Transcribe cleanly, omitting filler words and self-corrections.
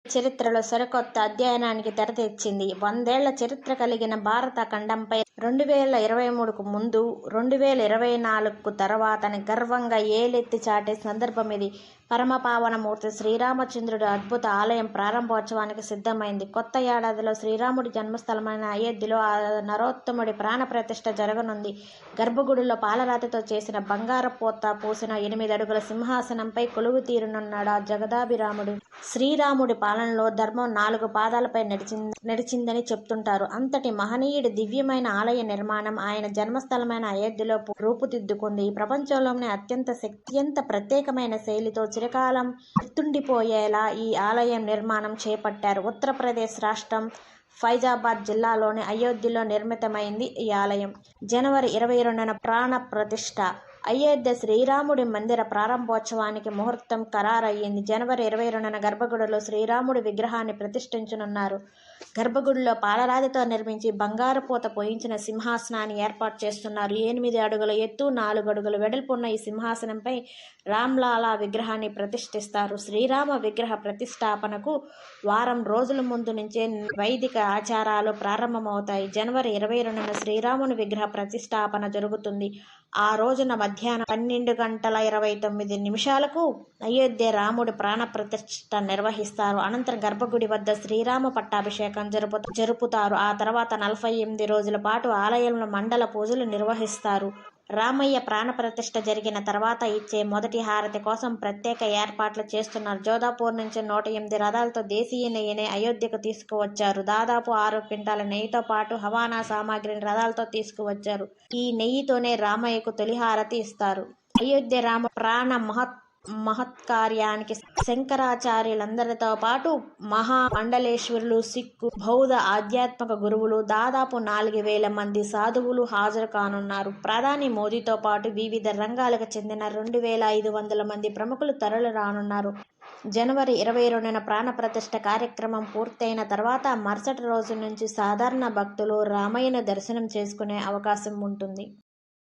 చరిత్రలో సరికొత్త అధ్యాయానికి తెరతెచ్చింది. 100 ఏళ్ల చరిత్ర కలిగిన భారత ఖండంపై 2023కు ముందు, 2024కు తర్వాతని గర్వంగా ఏలెత్తి చాటే సందర్భం ఇది. పరమపావనమూర్తి శ్రీరామచంద్రుడి అద్భుత ఆలయం ప్రారంభోత్సవానికి సిద్ధమైంది. కొత్త ఏడాదిలో శ్రీరాముడి జన్మస్థలమైన అయోధ్యలో ఆ నరోత్తముడి ప్రాణప్రతిష్ఠ జరగనుంది. గర్భగుడిలో పాలరాతితో చేసిన బంగారు పోత పూసిన 8 అడుగుల సింహాసనంపై కొలువుతీరనున్నాడు ఆ జగదాభిరాముడు. శ్రీరాముడి పాలనలో ధర్మం 4 పాదాలపై నడిచిందని చెప్తుంటారు. అంతటి మహనీయుడి దివ్యమైన ఆలయ నిర్మాణం ఆయన జన్మస్థలమైన అయోధ్యలో రూపుదిద్దుకుంది. ఈ ప్రపంచంలోనే అత్యంత ప్రత్యేకమైన శైలితో చిరకాలం గుర్తుండిపోయేలా ఈ ఆలయం నిర్మాణం చేపట్టారు. ఉత్తరప్రదేశ్ రాష్ట్రం ఫైజాబాద్ జిల్లాలోని అయోధ్యలో నిర్మితమైంది ఈ ఆలయం. జనవరి 22న ప్రాణ ప్రతిష్ఠ. అయోధ్య శ్రీరాముడి మందిర ప్రారంభోత్సవానికి ముహూర్తం ఖరారయ్యింది. జనవరి 22న గర్భగుడిలో శ్రీరాముడి విగ్రహాన్ని ప్రతిష్ఠించనున్నారు. గర్భగుడిలో పాలరాతితో నిర్మించి బంగారు పూత పోయించిన సింహాసనాన్ని ఏర్పాటు చేస్తున్నారు. 8 అడుగుల ఎత్తు, 4 అడుగుల వెడల్పున్న ఈ సింహాసనంపై రామ్లాలా విగ్రహాన్ని ప్రతిష్ఠిస్తారు. శ్రీరామ విగ్రహ ప్రతిష్ఠాపనకు వారం రోజుల ముందు నుంచే వైదిక ఆచారాలు ప్రారంభమవుతాయి. జనవరి 22న శ్రీరాముని విగ్రహ ప్రతిష్ఠాపన జరుగుతుంది. ఆ రోజున మధ్యాహ్నం 12:29 అయోధ్య రాముడి ప్రాణప్రతిష్ఠ నిర్వహిస్తారు. అనంతరం గర్భగుడి వద్ద శ్రీరామ పట్టాభిషేకం జరుపుతారు. ఆ తర్వాత 48 రోజుల పాటు ఆలయంలో మండల పూజలు నిర్వహిస్తారు. రామయ్య ప్రాణప్రతిష్ఠ జరిగిన తర్వాత ఇచ్చే మొదటి హారతి కోసం ప్రత్యేక ఏర్పాట్లు చేస్తున్నారు. జోధాపూర్ నుంచి 108 రథాలతో దేశీయ నెయ్యిని అయోధ్యకు తీసుకువచ్చారు. దాదాపు 6 క్వింటాల నెయ్యితో పాటు హవానా సామాగ్రిని రథాలతో తీసుకువచ్చారు. ఈ నెయ్యితోనే రామయ్యకు తొలి హారతి ఇస్తారు. అయోధ్య రామ ప్రాణ మహత్కార్యానికి శంకరాచార్యులందరితో పాటు మహామండలేశ్వరులు, సిక్కు, బౌద్ధ ఆధ్యాత్మిక గురువులు, దాదాపు 4000 మంది సాధువులు హాజరు కానున్నారు. ప్రధాని మోదీతో పాటు వివిధ రంగాలకు చెందిన 2500 మంది ప్రముఖులు తరలి రానున్నారు. జనవరి 22న ప్రాణప్రతిష్ఠ కార్యక్రమం పూర్తయిన తర్వాత మరుసటి రోజు నుంచి సాధారణ భక్తులు రామయ్యను దర్శనం చేసుకునే అవకాశం ఉంటుంది.